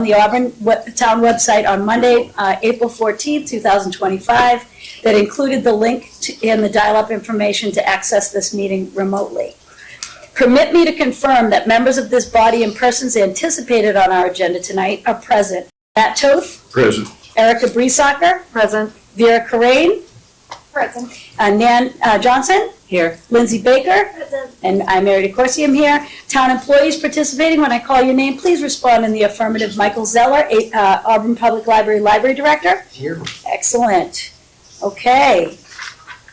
the Auburn Town website on Monday, April 14th, 2025, that included the link and the dial-up information to access this meeting remotely. Permit me to confirm that members of this body and persons anticipated on our agenda tonight are present. Matt Toth? Present. Erica Breesacker? Present. Vera Corain? Present. Nan Johnson? Here. Lindsay Baker? Present. And I'm Mary DeCourcy, I'm here. Town employees participating, when I call your name, please respond in the affirmative. Michael Zeller, Auburn Public Library Library Director. Here. Excellent. Okay.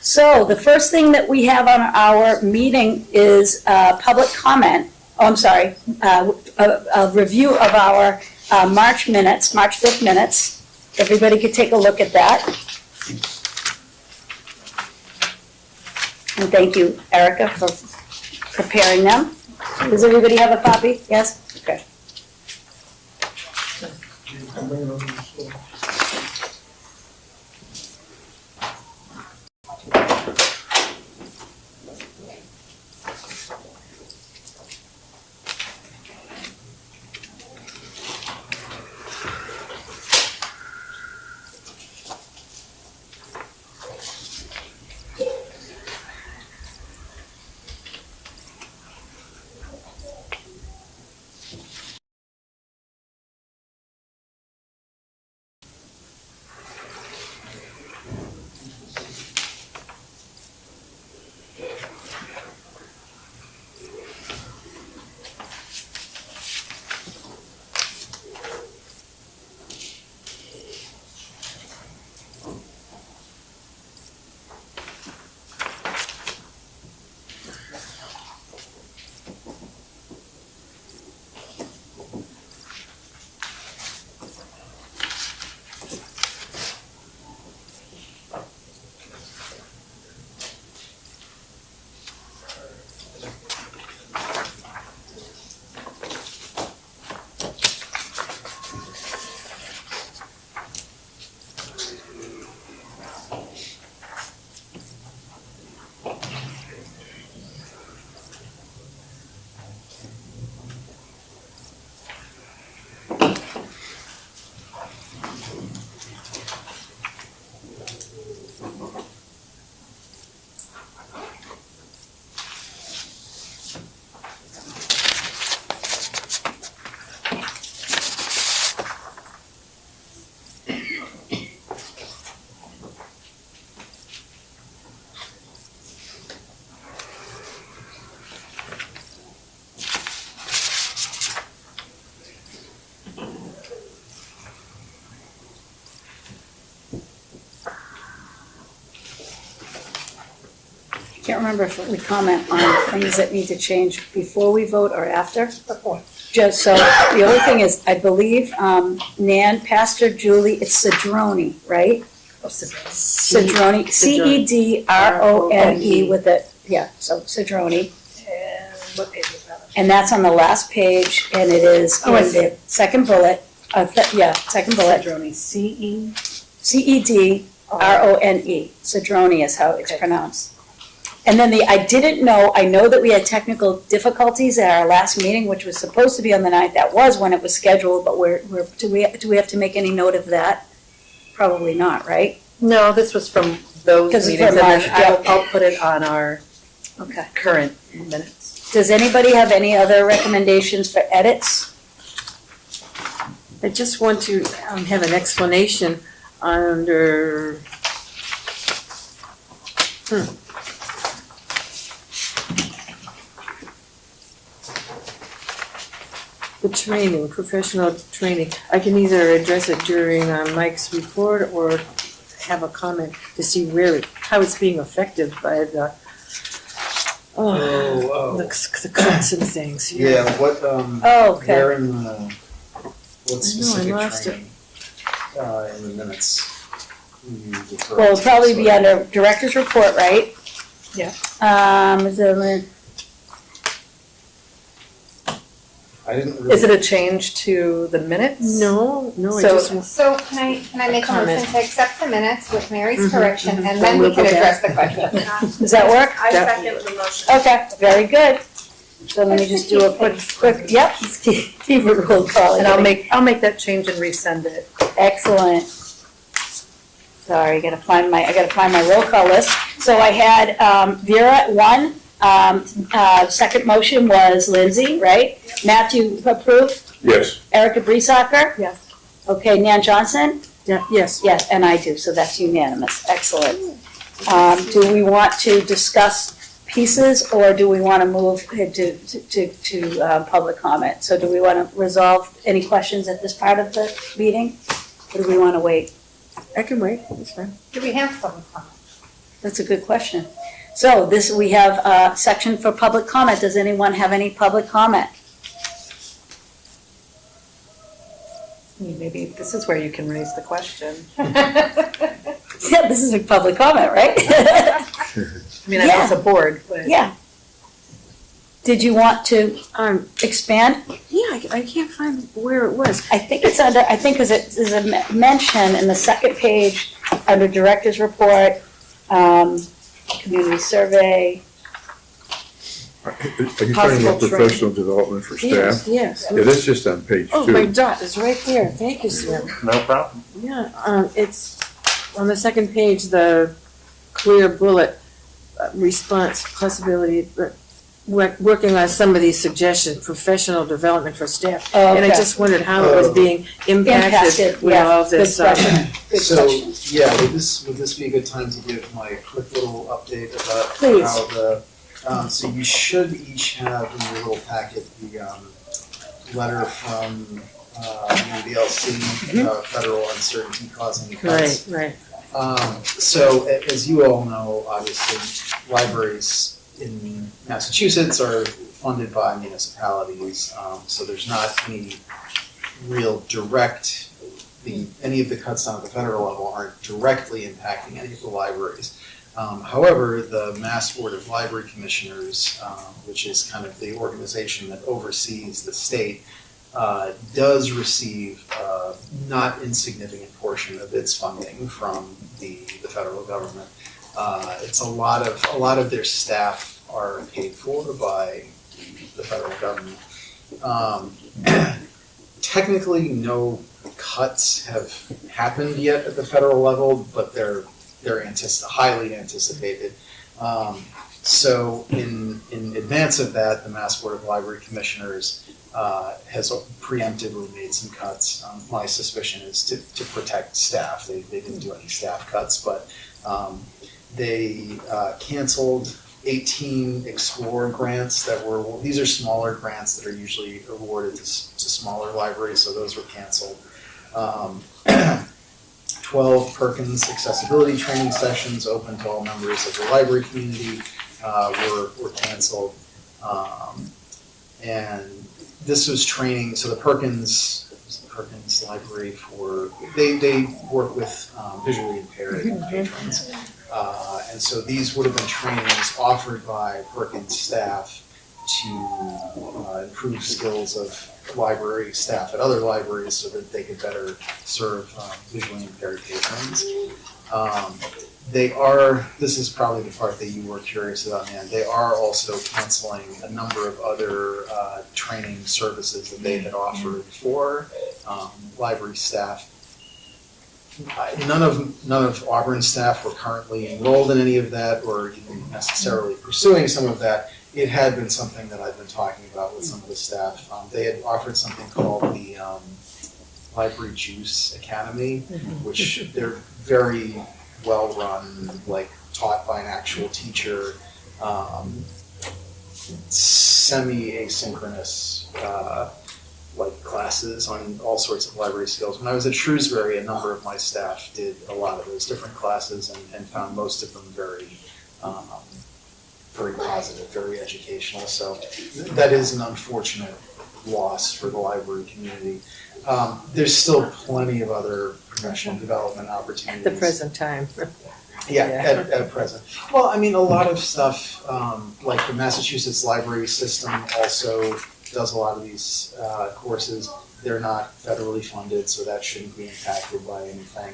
So the first thing that we have on our meeting is public comment. Oh, I'm sorry, a review of our March minutes, March 5th minutes. Everybody could take a look at that. And thank you, Erica, for preparing them. Does everybody have a copy? Yes? Okay. Can't remember if we comment on things that need to change before we vote or after. Before. Just so, the only thing is, I believe, Nan, Pastor Julie, it's Cedrone, right? Cedrone, C-E-D-R-O-N-E with it, yeah, so Cedrone. And what page is that? And that's on the last page, and it is in the second bullet, second bullet. Cedrone, C-E? C-E-D-R-O-N-E, Cedrone is how it's pronounced. And then I know that we had technical difficulties at our last meeting, which was supposed to be on the 9th. That was when it was scheduled, but do we have to make any note of that? Probably not, right? No, this was from those meetings, and then I'll put it on our current minutes. Does anybody have any other recommendations for edits? I just want to have an explanation under, the training, professional training. I can either address it during Mike's report or have a comment to see how it's being affected by the cuts and things. Yeah, what, okay. where in the, what specific lost training, in the minutes? Well, it'll probably be under director's report, right? Yeah. I didn't really. Is it a change to the minutes? No, I So- just, So can I make a Comment. motion to accept the minutes with Mary's Mhm, correction, mhm. and Then then we'll we can go address back. the question? Does that work? I That- second the motion. Okay, very good. So let me just do a quick, yep, Steve roll call. And I'll make that change and resend it. Excellent. Sorry, I gotta find my roll call list. So I had Vera at 1. Second motion was Lindsay, right? Matthew approved. Yes. Erica Breesacker? Yes. Okay, Nan Johnson? Yeah, yes. Yes, and I do, so that's unanimous. Excellent. Do we want to discuss pieces, or do we want to move to public comment? So do we want to resolve any questions at this part of the meeting, or do we want to wait? I can wait, it's fine. Do we have public comment? That's a good question. So we have a section for public comment. Does anyone have any public comment? Maybe this is where you can raise the question. Yeah, this is a public comment, right? I mean, I know it's a board, but. Yeah. Did you want to expand? Yeah, I can't find where it was. I think it's under, I think because it is a mention in the second page under Director's Report, Community Survey. Are you talking Possible about professional development for Yes, staff? yes. Yeah, that's just on page 2. Oh, my dot is right there. Thank you, Sam. No problem. Yeah, it's on the second page, the clear bullet response possibility, working on some of these suggestions, professional development for staff. Oh, And I okay. just wondered how it was being impacted with yeah. all of this. Good question. Good So, question. yeah, would this be a good time to give my quick little update about Please. how so you should each have in your little packet the letter from the NBLC about federal uncertainty causing cuts. Right. So as you all know, obviously, libraries in Massachusetts are funded by municipalities, so there's not any real direct, any of the cuts down at the federal level aren't directly impacting any of the libraries. However, the Mass Board of Library Commissioners, which is kind of the organization that oversees the state, does receive a not insignificant portion of its funding from the federal government. It's a lot of their staff are paid for by the federal government. Technically, no cuts have happened yet at the federal level, but they're highly anticipated. So in advance of that, the Mass Board of Library Commissioners has preemptively made some cuts. My suspicion is to protect staff. They didn't do any staff cuts, but they canceled 18 Explore grants these are smaller grants that are usually awarded to smaller libraries, so those were canceled. 12 Perkins accessibility training sessions open to all members of the library community were canceled. And this was training, so the Perkins Library they work with visually impaired patrons. And so these would have been trainings offered by Perkins staff to improve skills of library staff at other libraries so that they could better serve visually impaired patrons. This is probably the part that you were curious about, Nan, they are also canceling a number of other training services that they had offered for library staff. None of Auburn staff were currently enrolled in any of that or even necessarily pursuing some of that. It had been something that I've been talking about with some of the staff. They had offered something called the Library Juice Academy, which they're very well run, like taught by an actual teacher, semi-asynchronous like classes on all sorts of library skills. When I was at Shrewsbury, a number of my staff did a lot of those different classes and found most of them very positive, very educational. So that is an unfortunate loss for the library community. There's still plenty of other professional development opportunities. At the present time. At present. Well, I mean, a lot of stuff, like the Massachusetts library system also does a lot of these courses. they're not federally funded, so that shouldn't be impacted by anything.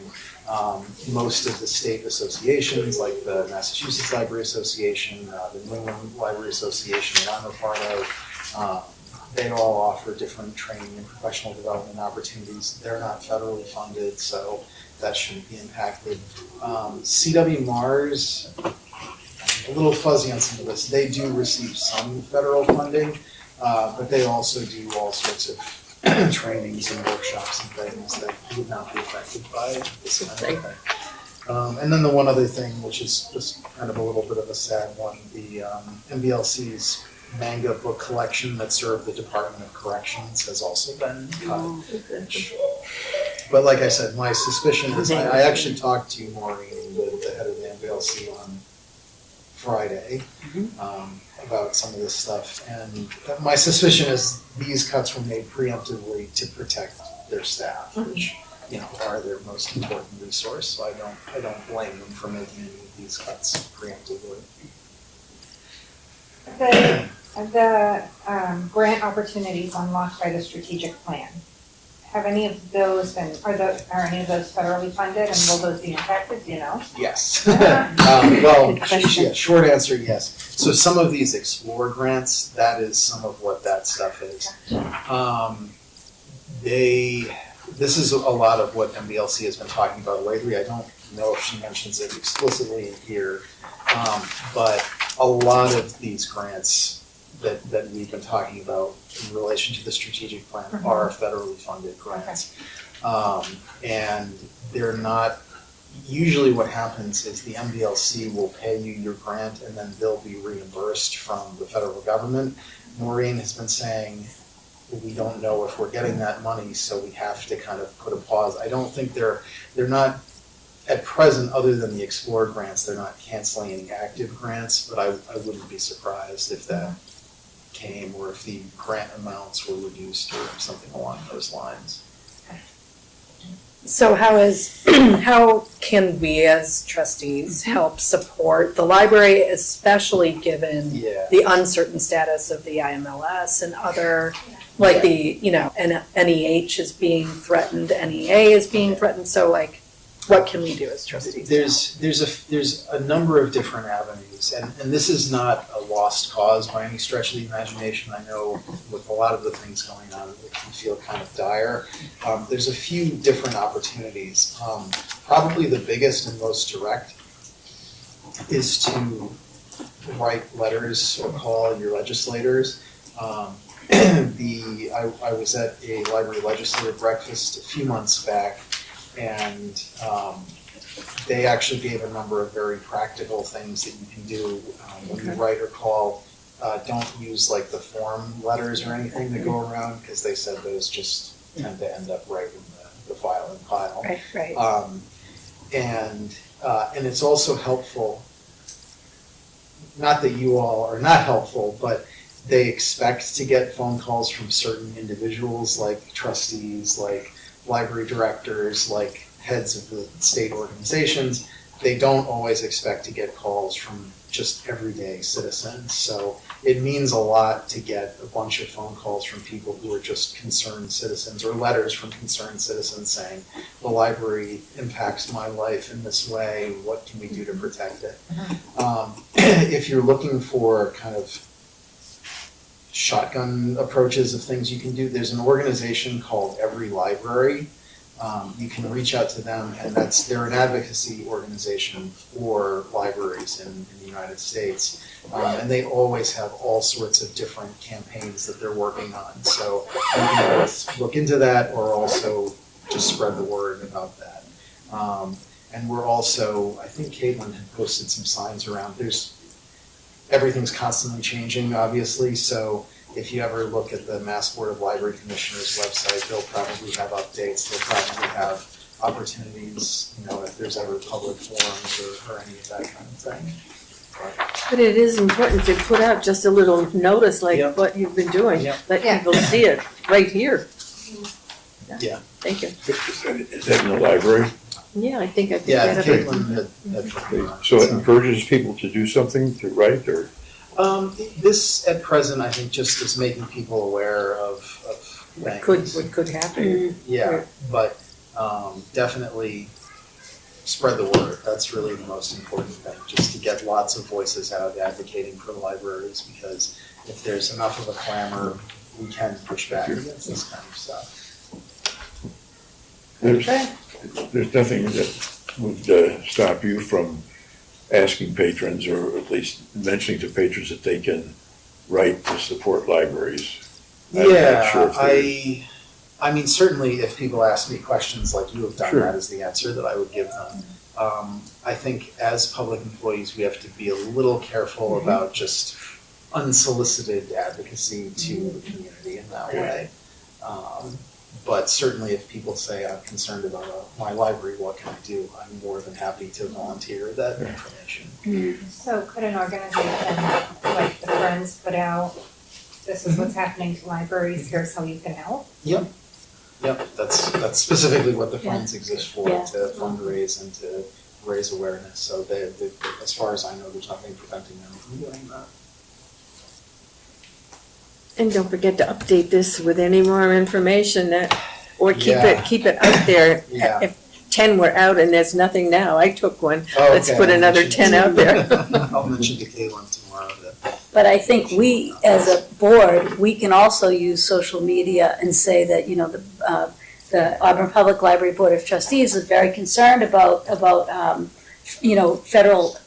Most of the state associations, like the Massachusetts Library Association, the New England Library Association that I'm a part of, they all offer different training and professional development opportunities. They're not federally funded, so that shouldn't be impacted. CW Mars, a little fuzzy on some of this. They do receive some federal funding, but they also do all sorts of trainings and workshops and things that would not be affected by this kind of thing. And then the one other thing, which is just kind of a little bit of a sad one, the MBLC's manga book collection that served the Department of Corrections has also been cut. But like I said, my suspicion is, I actually talked to Maureen, the head of the MBLC, on Friday about some of this stuff, and my suspicion is these cuts were made preemptively to protect their staff, which are their most important resource. So I don't blame them for making any of these cuts preemptively. The grant opportunities unlocked by the strategic plan, have any of those been, are any of those federally funded, and will those be impacted, do you know? Yes. Good question. Short answer, yes. So some of these Explore grants, that is some of what that stuff is. This is a lot of what MBLC has been talking about lately. I don't know if she mentions it explicitly in here, but a lot of these grants that we've been talking about in relation to the strategic plan are federally funded grants. And they're not, usually what happens is the MBLC will pay you your grant and then they'll be reimbursed from the federal government. Maureen has been saying, we don't know if we're getting that money, so we have to kind of put a pause. I don't think they're not, at present, other than the Explore grants, they're not canceling any active grants, but I wouldn't be surprised if that came, or if the grant amounts were reduced or something along those lines. So how can we as trustees help support the library, especially given the uncertain status of the IMLS and other, like the, NEH is being threatened, NEA is being threatened, so like, what can we do as trustees? There's a number of different avenues, and this is not a lost cause by any stretch of the imagination. I know with a lot of the things going on, it can feel kind of dire. There's a few different opportunities. Probably the biggest and most direct is to write letters or call your legislators. I was at a library legislative breakfast a few months back, and they actually gave a number of very practical things that you can do when you write or call. Don't use like the form letters or anything that go around, because they said those just tend to end up right in the filing pile. Right. And it's also helpful, not that you all are not helpful, but they expect to get phone calls from certain individuals, like trustees, like library directors, like heads of the state organizations. They don't always expect to get calls from just everyday citizens. So it means a lot to get a bunch of phone calls from people who are just concerned citizens, or letters from concerned citizens saying, the library impacts my life in this way, what can we do to protect it? If you're looking for kind of shotgun approaches of things you can do, there's an organization called Every Library. You can reach out to them, and they're an advocacy organization for libraries in the United States. And they always have all sorts of different campaigns that they're working on. So you can both look into that or also just spread the word about that. And we're also, I think Caitlin had posted some signs around. Everything's constantly changing, obviously, so if you ever look at the Mass Board of Library Commissioners website, they'll probably have updates, they'll probably have opportunities, if there's ever public forums or any of that kind of thing. But it is important to put out just a little notice like what you've been doing. Let people see it right here. Yeah. Thank you. Is that in the library? Yeah, I think Yeah, that. Caitlin had So it encourages people to do something, to write, or? This at present, I think, just is making people aware of what things. could happen. Yeah, but definitely spread the word. That's really the most important thing, just to get lots of voices out advocating for the libraries, because if there's enough of a clamor, we can push back against this kind of stuff. There's nothing that would stop you from asking patrons, or at least mentioning to patrons that they can write to support libraries. I'm not sure if I mean, certainly if people ask me questions like you have done, Sure. that is the answer that I would give them. I think as public employees, we have to be a little careful about just unsolicited advocacy to the community in that way. But certainly if people say, I'm concerned about my library, what can I do? I'm more than happy to volunteer that information. So could an organization like the Friends put out, this is what's happening to libraries, here's how you can help? Yep, that's specifically what the Yeah. funds exist for, Yeah. to fundraise and to raise awareness. So as far as I know, there's nothing preventing them from doing that. And don't forget to update this with any more information or Yeah. keep it out there. Yeah. If 10 were out and there's nothing now, I took one. Oh, Let's okay. put I'll another mention 10 out there. I'll mention to Caitlin tomorrow that. But I think we, as a board, we can also use social media and say that, you know, the Auburn Public Library Board of Trustees is very concerned about you know, federal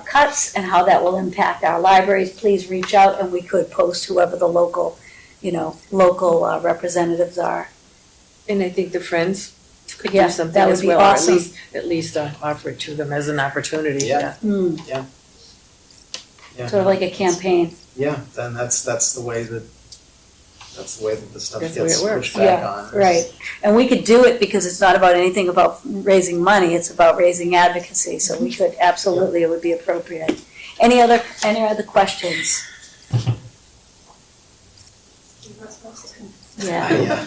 cuts and how that will impact our libraries. Please reach out, and we could post whoever the local representatives are. And I think the Friends could Yeah, do something that would as be well. awesome. At least offer it to them as an opportunity. Yeah. Yeah. Sort of like a campaign. Yeah, then that's the way that the stuff That's the way gets it works. pushed back on. Right. And we could do it because it's not about anything about raising money, it's about raising advocacy, so we could, absolutely, it would be appropriate. Any other questions? Yeah.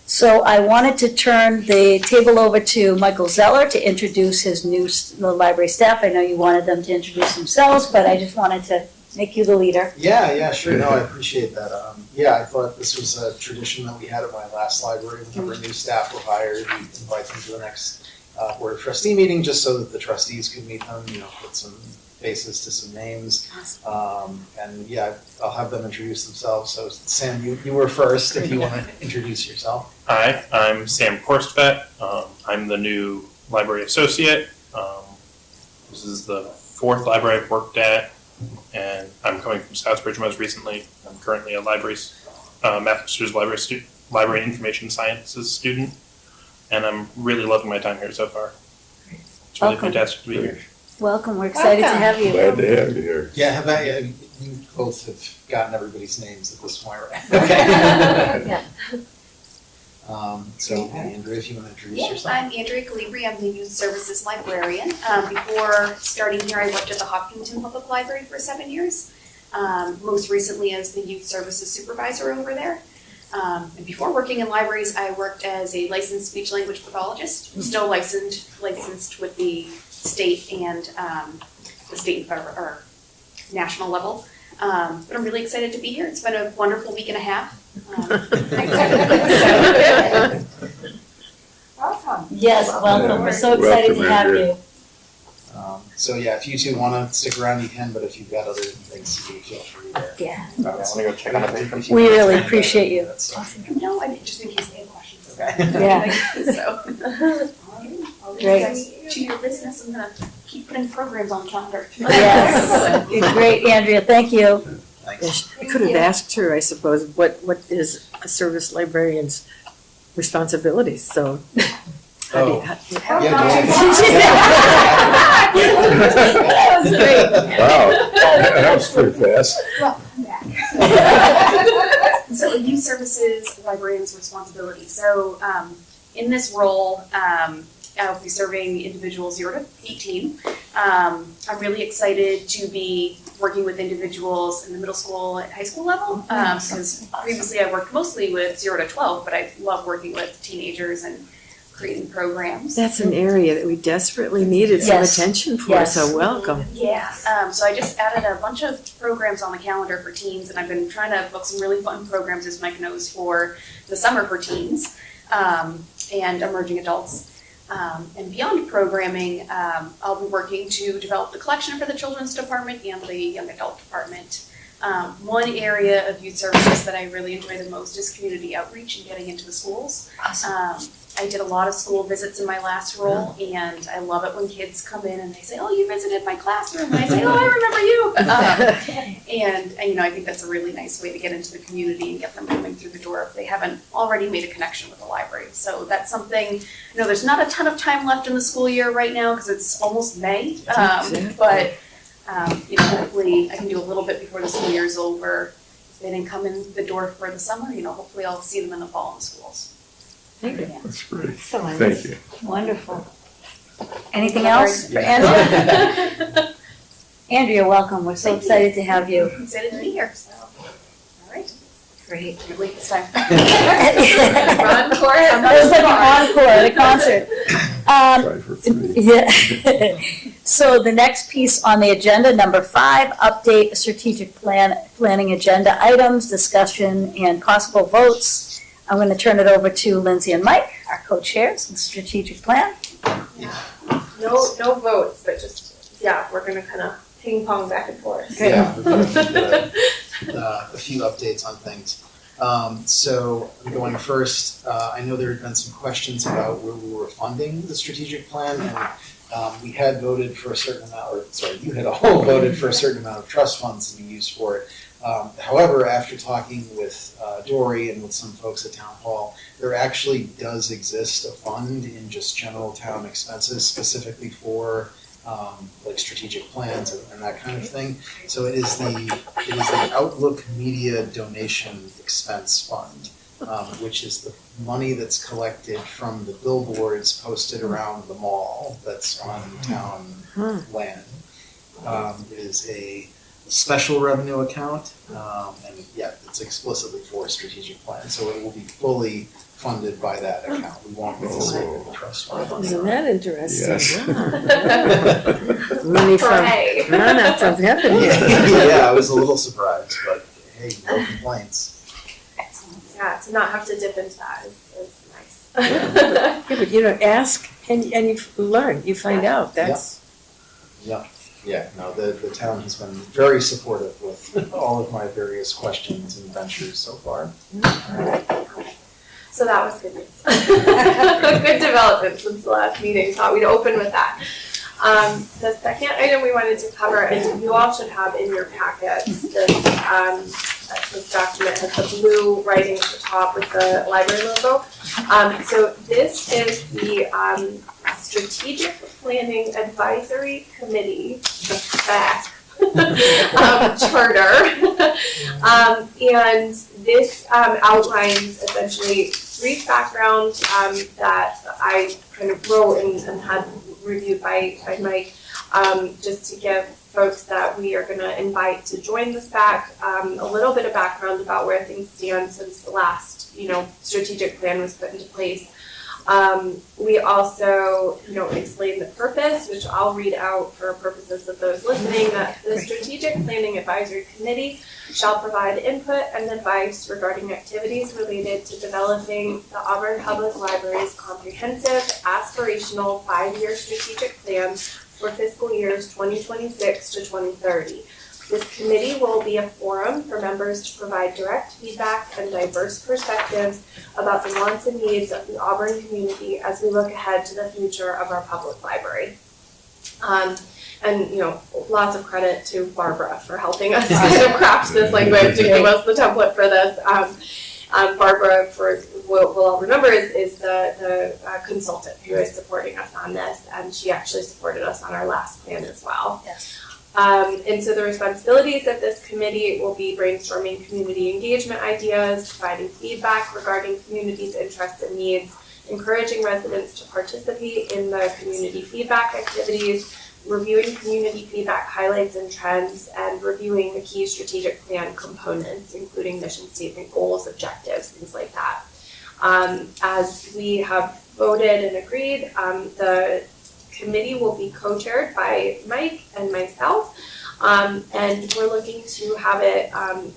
So I wanted to turn the table over to Michael Zeller to introduce the library staff. I know you wanted them to introduce themselves, but I just wanted to make you the leader. Yeah, sure. No, I appreciate that. Yeah, I thought this was a tradition that we had at my last library. Whenever new staff were hired, we invite them to the next board of trustee meeting, just so that the trustees could meet them, you know, put some faces to some names. And yeah, I'll have them introduce themselves. So Sam, you were first, if you want to introduce yourself. Hi, I'm Sam Korstvedt. I'm the new library associate. This is the fourth library I've worked at, and I'm coming from Southbridge most recently. I'm currently a master's library information sciences student, and I'm really loving my time here so far. It's really Welcome. fantastic to be here. Welcome, we're excited to have you. Glad to have you here. Yeah, you both have gotten everybody's names at this point, right? Okay. Yeah. So Andrea, if you want to introduce Yeah, yourself. I'm Andrea Calibri. I'm the Youth Services Librarian. Before starting here, I worked at the Hopkinton Public Library for 7 years, most recently as the Youth Services Supervisor over there. And before working in libraries, I worked as a licensed speech language pathologist, still licensed with the state and federal or national level. But I'm really excited to be here. It's been a wonderful week and a half. Welcome. Yes, welcome, we're so excited to Welcome, have Andrea. you. So yeah, if you two want to stick around, you can, but if you've got other things to do, feel free to. Yeah, I want to go check on the patrons. We really appreciate you. No, I mean, just in case they have questions. Okay. Yeah. So. Great. To your business, I'm gonna keep putting programs on the calendar. Yes, great, Andrea, thank you. Thanks. I could have asked her, I suppose, what is a service librarian's responsibilities, so. How do you- That was great. Wow, that was pretty fast. So youth services librarian's responsibility. So in this role, I'll be serving individuals 0 to 18. I'm really excited to be working with individuals in the middle school and high school level because previously I worked mostly with 0 to 12, but I love working with teenagers and creating programs. That's an area that we desperately needed some Yes. attention for, Yes. so welcome. Yeah, so I just added a bunch of programs on the calendar for teens, and I've been trying to book some really fun programs, as Mike knows, for the summer for teens and emerging adults. And beyond programming, I'll be working to develop the collection for the children's department and the young adult department. One area of youth services that I really enjoy the most is community outreach and getting into the schools. I did a lot of school visits in my last role, and I love it when kids come in and they say, "Oh, you visited my classroom," and I say, "Oh, I remember you." And you know, I think that's a really nice way to get into the community and get them coming through the door if they haven't already made a connection with the library. So that's something. You know, there's not a ton of time left in the school year right now because it's almost May, but you know, hopefully I can do a little bit before the school year is over. If they didn't come in the door for the summer, you know, hopefully I'll see them in the fall in the schools. Thank you. That's great. Excellent. Thank you. Wonderful. Anything else for Andrea? Andrea, welcome. We're so excited to have you. I'm excited to be here, so, all right. Great. Can't wait this time. Encore. It was like an encore at a concert. Try for 3. Yeah. So the next piece on the agenda, number 5, update strategic planning agenda items, discussion and possible votes. I'm going to turn it over to Lindsay and Mike, our co-chairs of the strategic plan. No votes, but just, yeah, we're gonna kind of ping pong back and forth. Yeah, we've got a few updates on things. So going first, I know there had been some questions about where we were funding the strategic plan, and we had voted for a certain amount, or sorry, you had all voted for a certain amount of trust funds to be used for it. However, after talking with Dory and with some folks at Town Hall, there actually does exist a fund in just general town expenses specifically for like strategic plans and that kind of thing. So it is the Outlook Media Donation Expense Fund, which is the money that's collected from the billboards posted around the mall that's on town land. It is a special revenue account, and yeah, it's explicitly for strategic plan, so it will be fully funded by that account. We won't be saving the trust fund. Isn't that interesting? Yes. Money from, Hooray. manna from heaven. Yeah, I was a little surprised, but hey, no complaints. Yeah, to not have to dip into that is nice. Yeah, but you know, ask and you learn, you find out, that's. Yeah, no, the town has been very supportive with all of my various questions and ventures so far. So that was good news. Good development since the last meeting, thought we'd open with that. The second item we wanted to cover, and you all should have in your packets, this document has the blue writing at the top with the library logo. So this is the Strategic Planning Advisory Committee, the SPAC, charter. And this outlines essentially brief background that I kind of wrote and had reviewed by Mike, just to give folks that we are going to invite to join the SPAC, a little bit of background about where things stand since the last, strategic plan was put into place. We also, explain the purpose, which I'll read out for purposes of those listening, that the Strategic Planning Advisory Committee shall provide input and advice regarding activities related to developing the Auburn Public Library's comprehensive, aspirational 5-year strategic plan for fiscal years 2026 to 2030. This committee will be a forum for members to provide direct feedback and diverse perspectives about the wants and needs of the Auburn community as we look ahead to the future of our public library. And lots of credit to Barbara for helping us kind of craft this language and give us the template for this. Barbara, for what we'll all remember, is the consultant who is supporting us on this, and she actually supported us on our last plan as well. Yes. And so the responsibilities of this committee will be brainstorming community engagement ideas, providing feedback regarding community's interests and needs, encouraging residents to participate in the community feedback activities, reviewing community feedback highlights and trends, and reviewing the key strategic plan components, including mission statement, goals, objectives, things like that. As we have voted and agreed. The committee will be co-chaired by Mike and myself. And we're looking to have it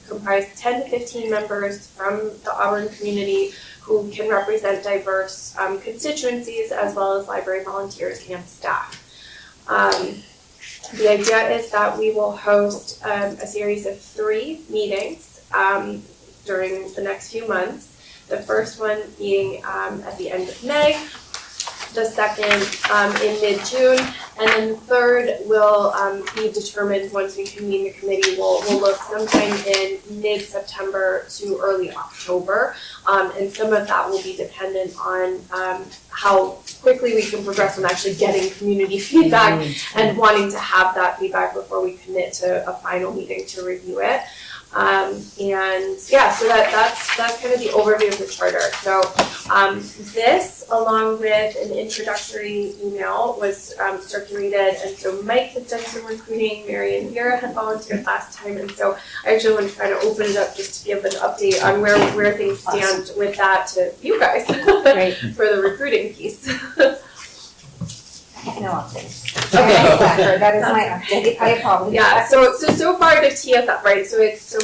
comprise 10 to 15 members from the Auburn community who can represent diverse constituencies as well as library volunteers and staff. The idea is that we will host a series of 3 meetings during the next few months. The first one being at the end of May, the second in mid-June, and then the third will be determined once we convene the committee. We'll look sometime in mid-September to early October, and some of that will be dependent on how quickly we can progress on actually getting community feedback and wanting to have that feedback before we commit to a final meeting to review it. And yeah, so that's kind of the overview of the charter. So this, along with an introductory email, was circulated, and so Mike had done some recruiting, Mary and Vera had volunteered last time, and so I actually want to try to open it up just to give an update on where things stand with that to you guys Great. for the recruiting piece. No update. That is my update. I apologize. Yeah, so far to tee us up, right? So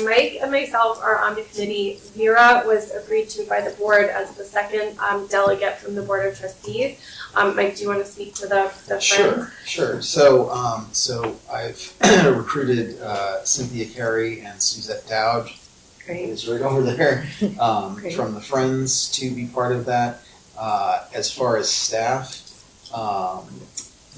Mike and myself are on the committee. Vera was agreed to by the board as the second delegate from the Board of Trustees. Mike, do you want to speak to the friends? Sure. So I've recruited Cynthia Carey and Suzette Dowd, who is right over there, from the Friends to be part of that. As far as staff,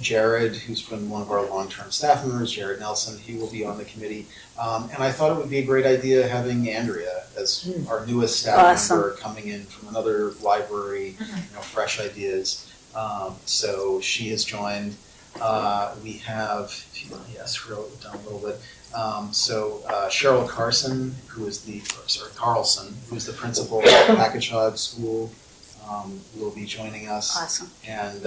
Jared, who's been one of our long-term staff members, Jared Nelson, he will be on the committee. And I thought it would be a great idea having Andrea as our newest staff member coming in from another library, fresh ideas. So she has joined. We have, if you want to scroll it down a little bit. Cheryl Carlson, who is the principal at Packagug School, will be joining us. Awesome. And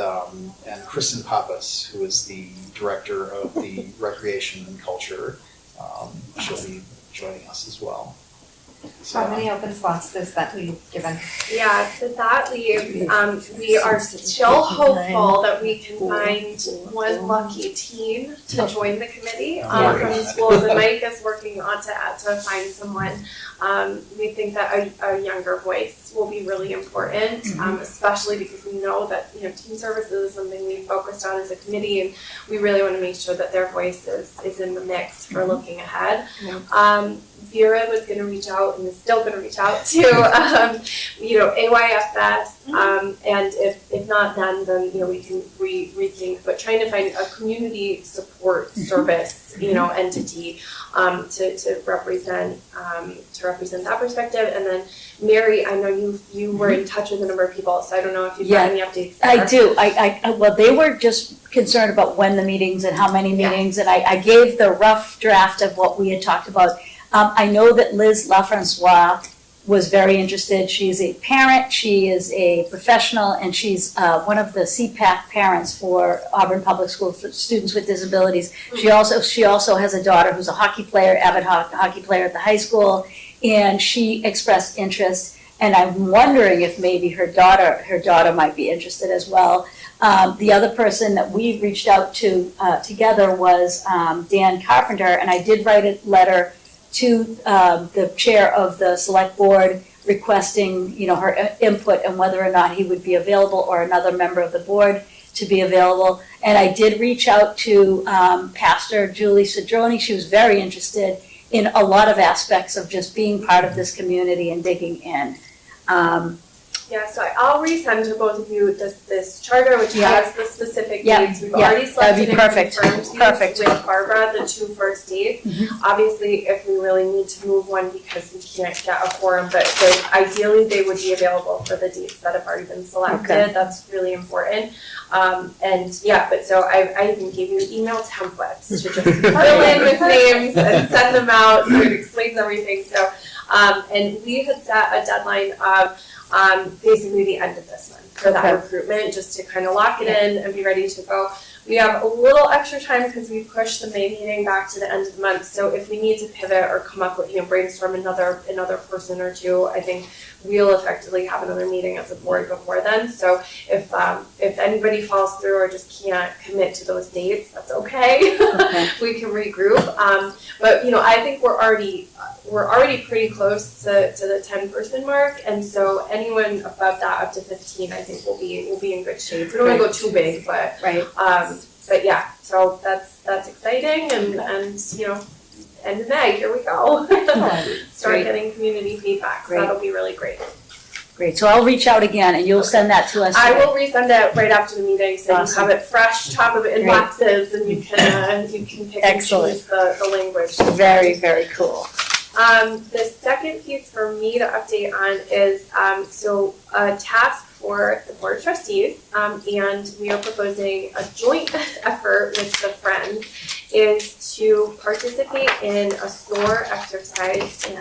Kristen Pappas, who is the director of the Recreation and Culture, she'll be joining us as well. So, How many open slots does that leave given? Yeah, so that leaves, we are still hopeful that we can find one lucky teen to join the committee from the schools, and Mike is working on to find someone. We think that a younger voice will be really important, especially because we know that teen services is something we've focused on as a committee, and we really want to make sure that their voice is in the mix for looking ahead. Vera was going to reach out and is still going to reach out to, AYFS, and if not then we can rethink, but trying to find a community support service, entity to represent that perspective. And then Mary, I know you were in touch with a number of people, so I don't know if you've got any updates there. I do. Well, they were just concerned about when the meetings and how many meetings, and I gave the rough draft of what we had talked about. I know that Liz LaFrancois was very interested. She's a parent, she is a professional, and she's one of the CPAC parents for Auburn Public School for students with disabilities. She also has a daughter who's a hockey player, avid hockey player at the high school, and she expressed interest. And I'm wondering if maybe her daughter might be interested as well. The other person that we reached out to together was Dan Carpenter, and I did write a letter to the chair of the select board requesting, her input and whether or not he would be available or another member of the board to be available. And I did reach out to Pastor Julie Cedrone. She was very interested in a lot of aspects of just being part of this community and digging in. Yeah, so I'll resend to both of you this charter, which has the specific dates. We've already that'd selected be perfect. and confirmed these with Barbara, the 2 first dates. Obviously, if we really need to move one because we can't get a quorum, but ideally they would be available for the dates that have already been selected. Okay. That's really important. So I even gave you email templates to just fill in with names and send them out, so it explains everything. So, and we had set a deadline of basically the end of this month. for that Okay. recruitment, just to kind of lock it in and be ready to go. We have a little extra time because we pushed the May meeting back to the end of the month. So if we need to pivot or come up with, brainstorm another person or two, I think we'll effectively have another meeting as a board before then. So if anybody falls through or just can't commit to those dates, that's okay. Okay. We can regroup. But I think we're already pretty close to the 10-person mark, and so anyone above that, up to 15, I think will be in good shape. We don't want to go too big, but Right. yeah. So that's exciting, and end of May, here we go. Start Great. getting community feedback. So Great. that'll be really great. Great, so I'll reach out again and you'll send that to us. I will resend it right after the meeting, so Awesome. you have it fresh, top of Great. inboxes, and you can pick and Excellent. choose the language. Very, very cool. The second piece for me to update on is a task for the Board of Trustees, and we are proposing a joint effort with the Friends, is to participate in a SOAR exercise. And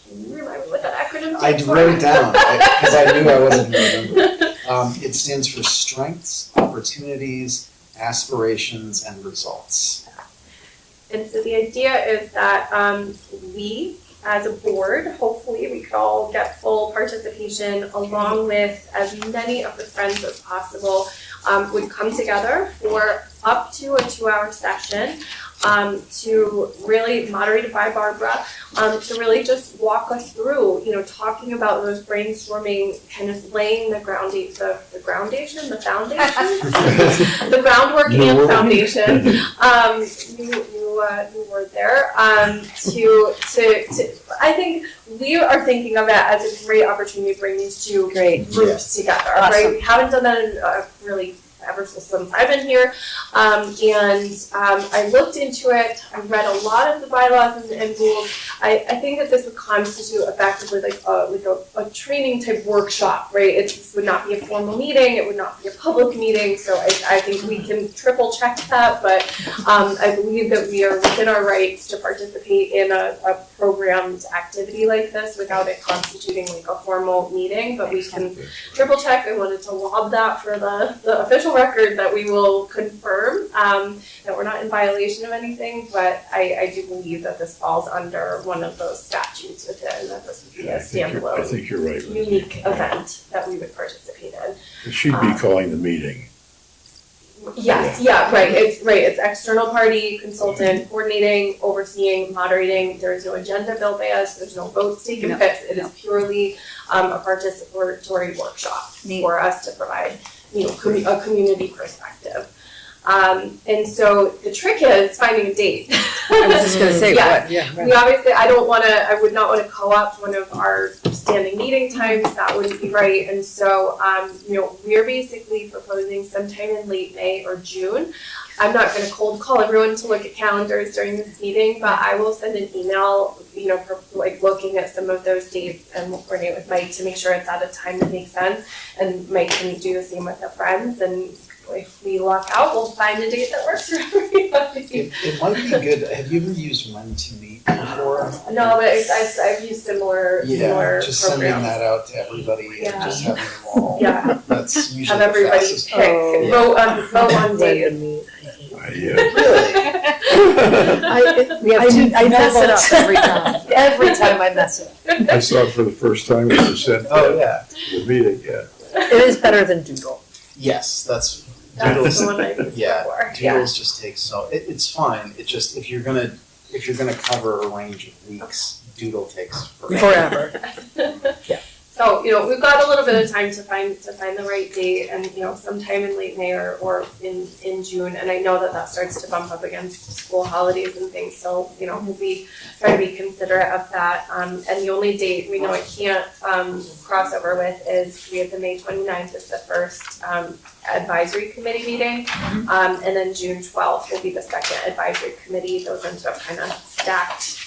can you remind me what that acronym stands for? I wrote it down because I knew I wasn't going to remember. It stands for Strengths, Opportunities, Aspirations, and Results. And so the idea is that we, as a board, hopefully we could all get full participation along with as many of the friends as possible, would come together for up to a 2-hour session to really, moderated by Barbara, to really just walk us through, talking about those brainstorming, kind of laying the groundation, the foundation, the groundwork New and word. foundation. New word there. To I think we are thinking of it as a great opportunity to bring these two Great. groups together, Awesome. right? We haven't done that in really ever since I've been here. I looked into it, I read a lot of the bylaws and rules. I think that this would constitute effectively like a training type workshop, right? This would not be a formal meeting, it would not be a public meeting, so I think we can triple check that, but I believe that we are within our rights to participate in a programmed activity like this without it constituting like a formal meeting, but we can triple check. I wanted to lob that for the official record that we will confirm that we're not in violation of anything, but I do believe that this falls under one of those statutes within, that this would be a I standalone, think you're right, Lindsay. unique event that we would participate in. She'd be calling the meeting. Yes, yeah, right, it's external party, consultant, coordinating, overseeing, moderating, there is no agenda built by us, there's no votes taken, No, it no. is purely a participatory workshop Neat. for us to provide, a community perspective. And so the trick is finding a date. I was just gonna say, Yeah. what, yeah, right. We obviously, I would not wanna co-opt one of our standing meeting times, that wouldn't be right, and so, we're basically proposing sometime in late May or June. I'm not gonna cold call everyone to look at calendars during this meeting, but I will send an email, looking at some of those dates, and we'll coordinate with Mike to make sure it's at a time that makes sense, and Mike can do the same with the friends, and if we luck out, we'll find a date that works for everybody. It might be good. Have you ever used When to Meet before? No, but I've used similar Yeah, just sending programs. that out to everybody and Yeah. just having them all. Yeah. That's usually Have the everybody fastest. pick, Oh. vote on dates. I mess it up votes. every time. Every time I mess it up. I saw it for the first time when you said Oh, yeah. the meeting, yeah. It is better than Doodle. Yes, that's That's the one I used Yeah, before. Doodles just take it's fine. It just, if you're gonna cover a range of weeks, Doodle takes forever. Forever. So, we've got a little bit of time to find the right date, and, sometime in late May or in June, and I know that starts to bump up against school holidays and things, so, we'll be, try to be considerate of that. And the only date we know it can't, cross over with is, we have the May 29th is the first, advisory committee meeting, and then June 12th will be the second advisory committee. Those ended up kind of stacked,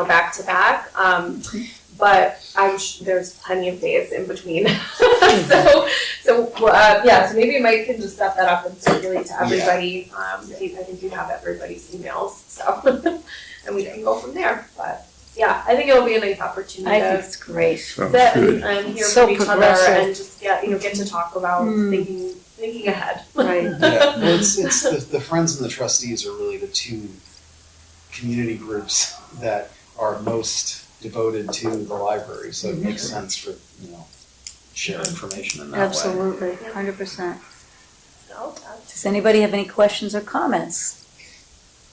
back to back. But there's plenty of days in between. So maybe Mike can just set that up and circulate to everybody. I think you have everybody's emails, so, and we can go from there, but. yeah, I think it'll be a nice I opportunity think to it's great. Sounds sit good. and hear So from each other progressive. and just get to talk about thinking ahead. Right. Yeah, well, it's the Friends and the Trustees are really the two community groups that are most devoted to the library, so it makes sense for, share information in that way. Absolutely, 100%. So that's Does anybody have any questions or comments?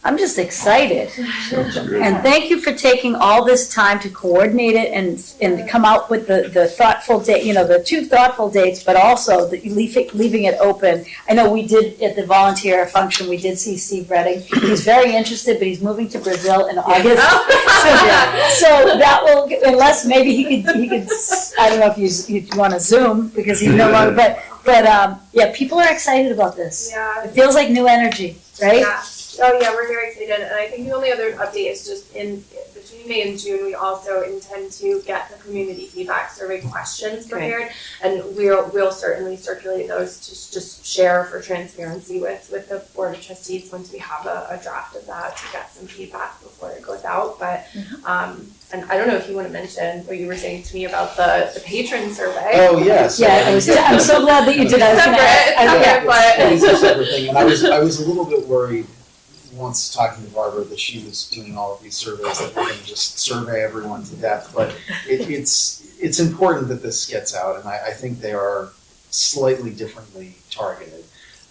I'm just excited. Sounds good. And thank you for taking all this time to coordinate it and come out with the thoughtful date, the two thoughtful dates, but also leaving it open. I know we did, at the volunteer function, we did see Steve Redding. He's very interested, but he's moving to Brazil in August. So that will, unless maybe he could, I don't know if you want to Zoom, because he's no longer, but yeah, people are excited about this. yeah. It feels like new energy, right? Yeah. Oh yeah, we're very excited, and I think the only other update is just between May and June, we also intend to get the community feedback survey questions prepared, and we'll certainly circulate those to just share for transparency with the Board of Trustees once we have a draft of that to get some feedback before it goes out. But and I don't know if you want to mention what you were saying to me about the patron survey. Oh, yeah. So Yeah, I'm so glad that you did. I was gonna ask- Separate, but- It's a separate thing, and I was a little bit worried once talking to Barbara that she was doing all of these surveys that we're gonna just survey everyone to death, but it's important that this gets out, and I think they are slightly differently targeted.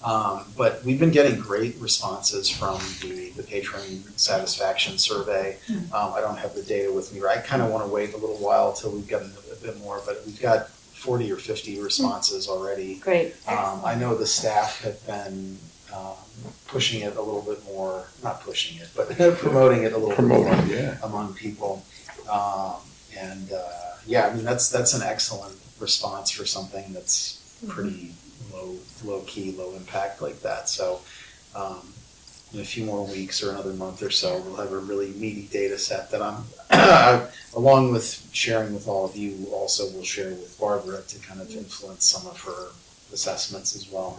But we've been getting great responses from the patron satisfaction survey. I don't have the data with me, I kind of want to wait a little while till we've gotten a bit more, but we've got 40 or 50 responses already. Great. I know the staff have been pushing it a little bit more, not pushing it, but promoting it a little bit more Promoting, yeah. among people. Yeah, I mean, that's an excellent response for something that's pretty low key, low impact like that. So in a few more weeks or another month or so, we'll have a really meaty data set that I'm, along with sharing with all of you, also will share with Barbara to kind of influence some of her assessments as well.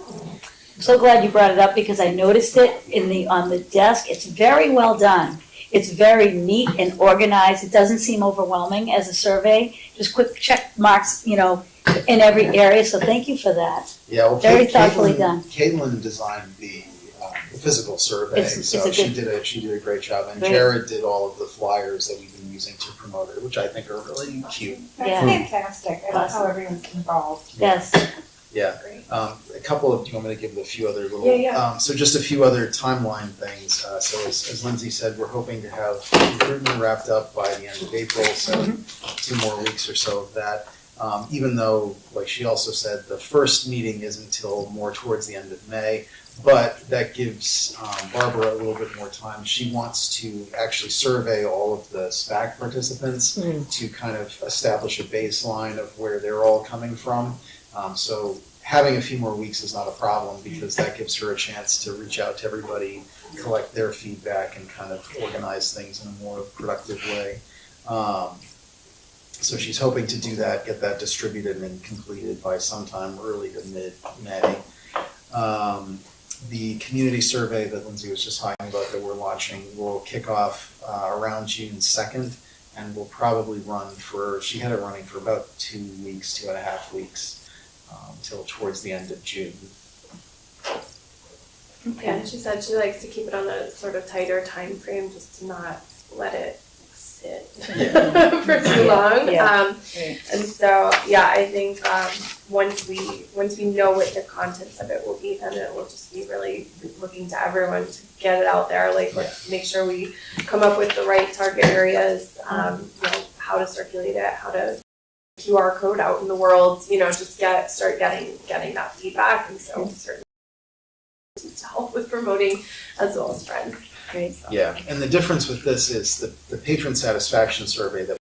I'm so glad you brought it up because I noticed it on the desk. It's very well done. It's very neat and organized. It doesn't seem overwhelming as a survey. Just quick check marks, in every area. So thank you for that. Yeah, well, Very thoughtfully done. Caitlin designed the physical survey, It's so a she good- did a great job, and Great. Jared did all of the flyers that we've been using to promote it, which I think are really cute. That's Yeah. fantastic. I love how everyone's involved. Yes. Yeah. Great. A couple of, do you want me to give a few other little? Yeah. So just a few other timeline things. So as Lindsay said, we're hoping to have recruitment wrapped up by the end of April, so 2 more weeks or so of that. Even though, like she also said, the first meeting isn't until more towards the end of May, but that gives Barbara a little bit more time. She wants to actually survey all of the SPAC participants to kind of establish a baseline of where they're all coming from. So having a few more weeks is not a problem because that gives her a chance to reach out to everybody, collect their feedback, and kind of organize things in a more productive way. So she's hoping to do that, get that distributed and completed by sometime early to mid-May. The community survey that Lindsay was just talking about that we're launching will kick off around June 2nd and will probably run she had it running for about 2 weeks, 2.5 weeks. Till towards the end of June. Yeah, and she said she likes to keep it on a sort of tighter time frame, just to not let it sit for too long. Yeah. And so, yeah, I think once we know what the contents of it will be, then it will just be really looking to everyone to get it out there. Like, let's make sure we come up with the right target areas. How to circulate it, how to QR code out in the world, just start getting that feedback, and so certainly to help with promoting as well as friends. Great. Yeah, and the difference with this is the patron satisfaction survey that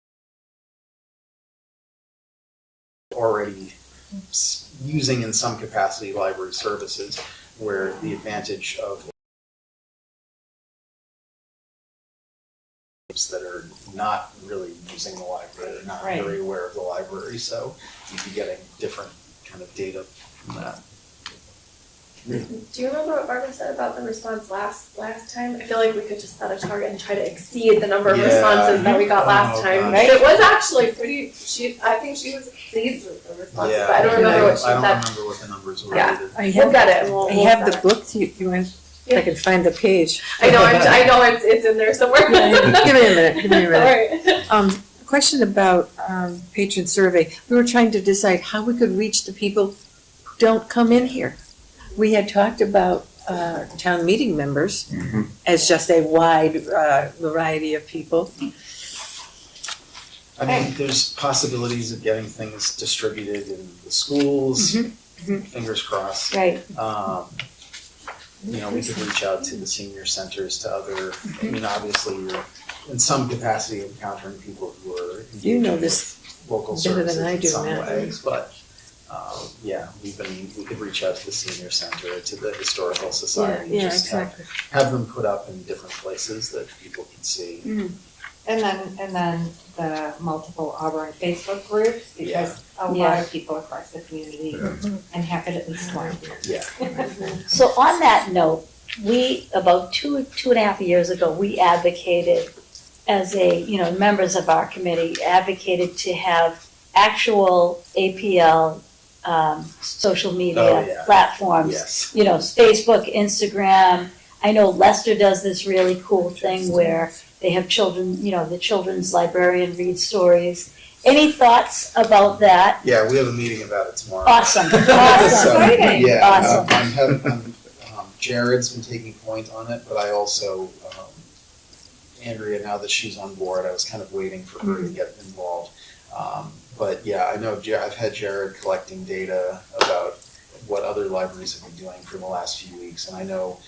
already using in some capacity library services, where the advantage of that are not really using the library, or not Right. very aware of the library, so you'd be getting different kind of data from that. Do you remember what Barbara said about the response last time? I feel like we could just set a target and try to exceed the number of Yeah. responses that we got last time. gosh. It was actually pretty, I think she was pleased with the responses, Yeah, but I don't remember what she I don't said. remember what the numbers were Yeah. either. I We'll have, get it and I we'll have set the it. book, you want, if I can find the page. I know, it's in there somewhere. Give me a minute, give me a minute. Alright. Question about patron survey. We were trying to decide how we could reach the people who don't come in here. We had talked about town meeting members Mhm. as just a wide variety of people. I mean, there's possibilities of getting things distributed in the schools, fingers crossed. Right. You know, we could reach out to the senior centers, to other, I mean, obviously, you're in some capacity encountering people who are You know engaging this with local better than services I in do, some Matt. ways, but, yeah, we could reach out to the senior center, to the historical society, Yeah, just exactly. have them put up in different places that people can see. And then the multiple Auburn Facebook groups, because a lot Yeah. of people across the community Yeah. and have it at least one. Yeah. So on that note, we, about two and a half years ago, we advocated as members of our committee, advocated to have actual APL social Oh, media yeah. platforms. Yes. Facebook, Instagram. I know Lester does this really cool thing where they have children, the children's librarian reads stories. Any thoughts about that? Yeah, we have a meeting about it tomorrow. Awesome, So, awesome. yeah, Awesome. Jared's been taking point on it, but I also, Andrea, now that she's on board, I was kind of waiting for her to get involved. But yeah, I know I've had Jared collecting data about what other libraries have been doing for the last few weeks, and I know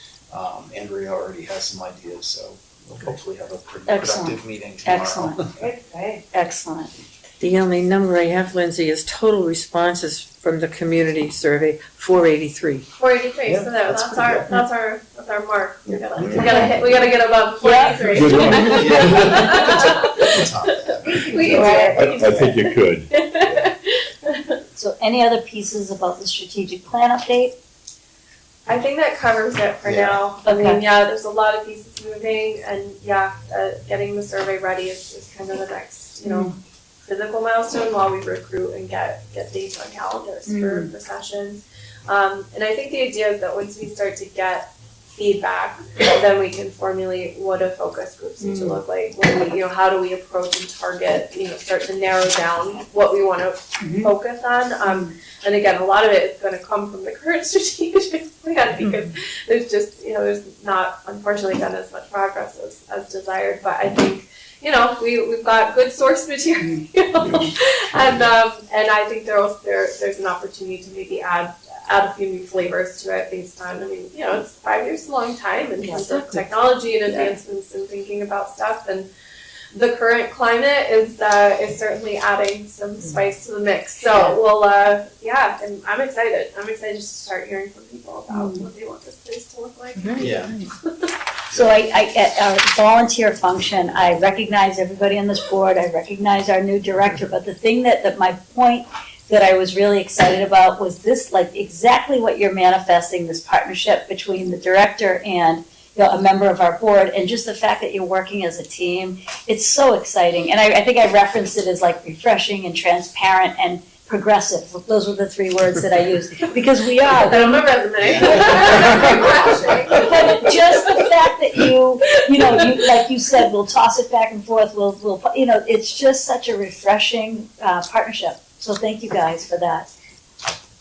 Andrea already has some ideas, so we'll hopefully have a pretty Excellent. productive meeting tomorrow. Excellent, Good. excellent. The only number I have, Lindsay, is total responses from the community survey, 483. 483, Yeah, so that's that's pretty our mark. We gotta Yeah. we gotta get above Yeah. 483. Good one. Yeah. Top that. We can do it. I think you could. So any other pieces about the strategic plan update? I think that covers it for Yeah. now. I Okay. mean, yeah, there's a lot of pieces moving, and getting the survey ready is kind of the next, physical milestone while we recruit and get dates on calendars for sessions. And I think the idea is that once we start to get feedback, then we can formulate what a focus groups need to look like. When we, how do we approach and target, start to narrow down what we want to focus on. And again, a lot of it is going to come from the current strategic plan because there's just, there's not, unfortunately, done as much progress as desired. But I think, we've got good source material, and I think there's an opportunity to maybe add a few new flavors to it based on, it's 5 years is a long time in terms of technology and advancements and thinking about stuff, and the current climate is certainly adding some spice to the mix. So we'll, and I'm excited. I'm excited to start hearing from people about what they want this place to look like. Yeah. So I at our volunteer function, I recognize everybody on this board, I recognize our new director, but the thing that my point that I was really excited about was this, like exactly what you're manifesting, this partnership between the director and a member of our board, and just the fact that you're working as a team, it's so exciting. And I think I referenced it as like refreshing and transparent and progressive. Those were the 3 words that I used, because we are. Put that on my resume. But just the fact that you like you said, we'll toss it back and forth, we'll it's just such a refreshing partnership. So thank you guys for that.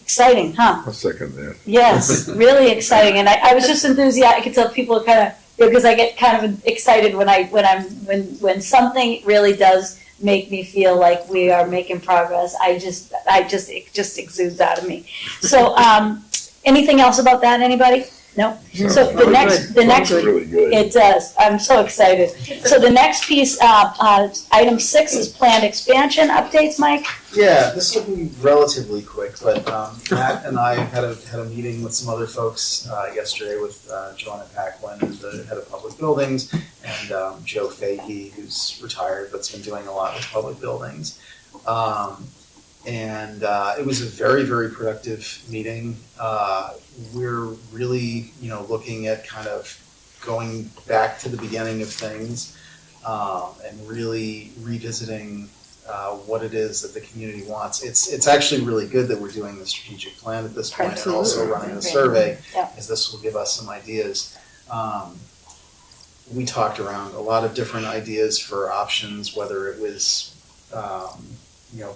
Exciting, huh? I'll second that. Yes, really exciting, and I was just enthusiastic. I could tell people are kind of, because I get kind of excited when something really does make me feel like we are making progress. It just exudes out of me. So, anything else about that? Anybody? No. So the next. Really good. It does. I'm so excited. So the next piece, item 6 is planned expansion updates, Mike. Yeah, this will be relatively quick, but Matt and I had a meeting with some other folks yesterday with Joanna Paquin, the head of public buildings, and Joe Fahey, who's retired but's been doing a lot with public buildings. And it was a very, very productive meeting. We're really, looking at kind of going back to the beginning of things and really revisiting what it is that the community wants. It's actually really good that we're doing the strategic plan at this point and also running a survey, Yeah. as this will give us some ideas. We talked around a lot of different ideas for options, whether it was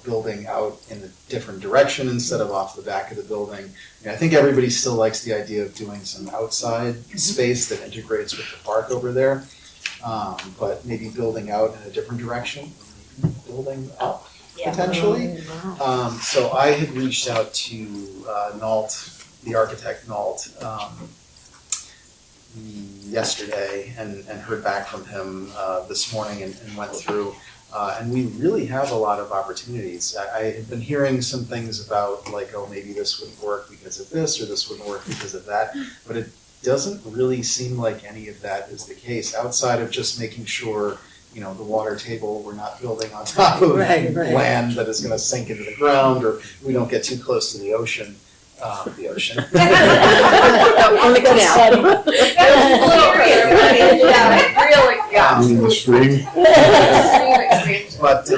building out in a different direction instead of off the back of the building. I think everybody still likes the idea of doing some outside space that integrates with the park over there, but maybe building out in a different direction, building up Yeah. potentially. So I had reached out to Nault, the architect Nault, yesterday and heard back from him this morning and went through. And we really have a lot of opportunities. I had been hearing some things about like, oh, maybe this wouldn't work because of this or this wouldn't work because of that, but it doesn't really seem like any of that is the case, outside of just making sure, the water table, we're not building on top of Right. land that is gonna sink into the ground, or we don't get too close to the ocean. On the canal. In the stream. But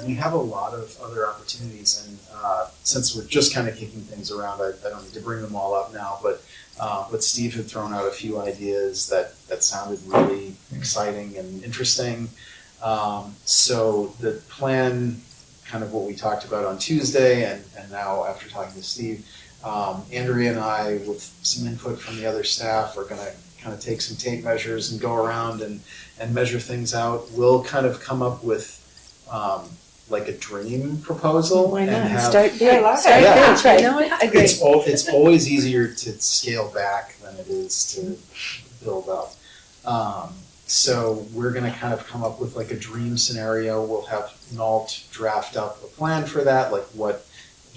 we have a lot of other opportunities, and since we're just kind of kicking things around, I don't need to bring them all up now, but Steve had thrown out a few ideas that sounded really exciting and interesting. So the plan, kind of what we talked about on Tuesday, and now after talking to Steve, Andrea and I, with some input from the other staff, are gonna kind of take some tape measures and go around and measure things out. We'll kind of come up with like a dream proposal. Why and not? have- Start I love Start it. Yeah. there. That's right. You know what? Agreed. It's always easier to scale back than it is to build up. So we're gonna kind of come up with like a dream scenario. We'll have Nault draft up a plan for that, like what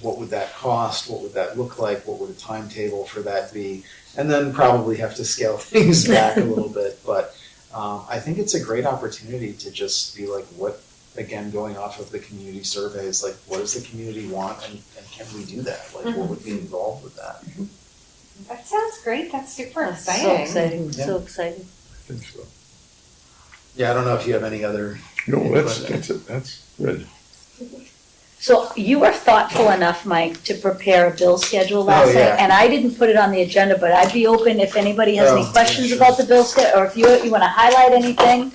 would that cost, what would that look like, what would a timetable for that be, and then probably have to scale things back a little bit. But I think it's a great opportunity to just be like, what, again, going off of the community surveys, like what does the community want, and can we do that? Like what would be involved with that? That sounds great, that's super So exciting. exciting, Yeah. so exciting. I think so. Yeah, I don't know if you have any other. No, that's good. So you were thoughtful enough, Mike, to prepare a bill schedule last yeah. night, and I didn't put it on the agenda, but I'd be open if anybody has any Oh, questions sure. about the bill schedule, or if you wanna highlight anything.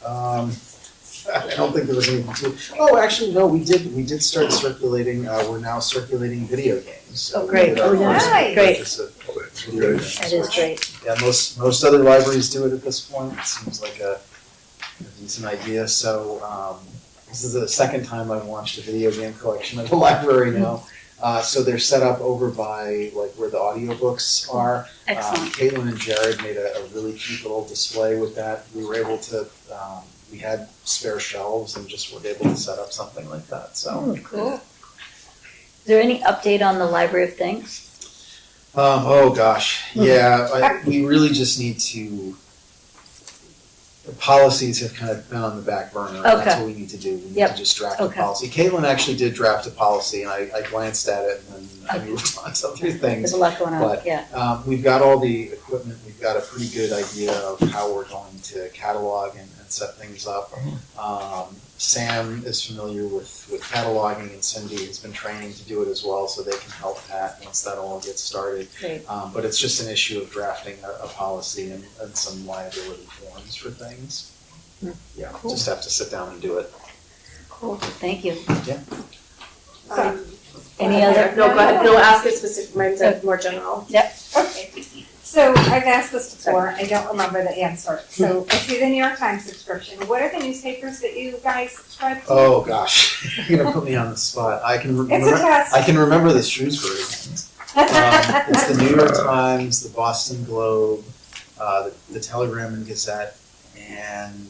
I don't think there was anything to. Oh, actually, no. We did start circulating. We're now circulating video games. So Oh, great. we did our Oh, yeah. first Nice. Great. purchase of Oh, that's video good. games, That is which- great. Yeah, most other libraries do it at this point. It seems like a decent idea. So this is the second time I've launched a video game collection at the library now. So they're set up over by like where the audiobooks are. Excellent. Caitlin and Jared made a really cute little display with that. We were able to, we had spare shelves and just were able to set up something like that, so. Oh, cool. Is there any update on the Library of Things? Oh gosh, yeah, we really just need to, the policies have kind of been on the back burner, and that's Okay. what we need to do. We need Yep. to just draft a Okay. policy. Caitlin actually did draft a policy, and I glanced at it and then I moved on to other things. There's a lot going on, But- yeah. We've got all the equipment, we've got a pretty good idea of how we're going to catalog and set things up. Sam is familiar with cataloging, and Cindy has been training to do it as well, so they can help Pat once that all gets started. Great. But it's just an issue of drafting a policy and some liability forms for things. Yeah, Cool. just have to sit down and do it. Cool, thank you. Um, Any other? No, go ahead, no, ask a specific, mine's more general. Okay, so I've asked this before, I don't remember the answer. So I see the New York Times subscription. What are the newspapers that you guys subscribe to? Oh, gosh, you're gonna put me on the spot. I can It's a remember, test. I can remember the Shrewsbury ones. It's the New York Times, the Boston Globe, the Telegram and Gazette, and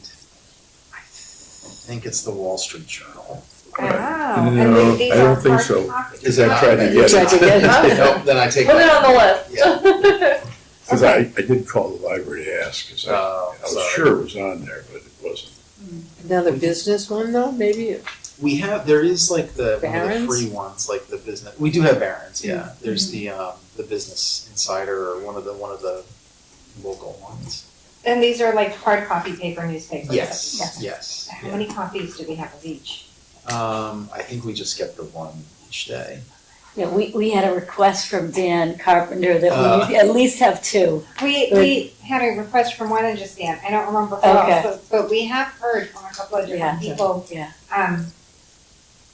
I think it's the Wall Street Journal. Wow. No, And these I don't are think hard so. copies. Is that tried to get Tried to get it. Nope, then I take Put it that. on the list. Because I did call the library to ask, because I Oh, was sorry. sure it was on there, but it wasn't. Another business one though, maybe? there is like one of the Barron's? free ones, like the business, we do have Barron's, yeah. There's the Business Insider or one of the local ones. And these are like hard copy paper newspapers? Yes. How many copies do we have of each? I think we just get the one each day. Yeah, we had a request from Dan Carpenter that we at least have 2. We had a request from more than just Dan, I don't remember who Okay. else, but we have heard from a couple of different Yeah. people. Yeah.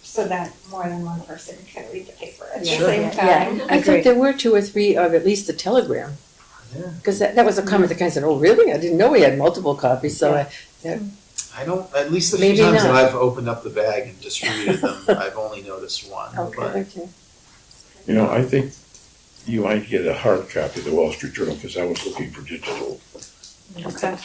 So that more than one person can read the paper at the Sure. same time. I Agree. thought there were 2 or 3 of at least the Telegram, Yeah. because that was a comment that kind of said, oh, really? I didn't know we had multiple copies, so I don't, at least the few Maybe times that not. I've opened up the bag and distributed them, I've only noticed one. But okay. You know, I think you might get a hard copy of the Wall Street Journal, because I was looking for digital. Okay.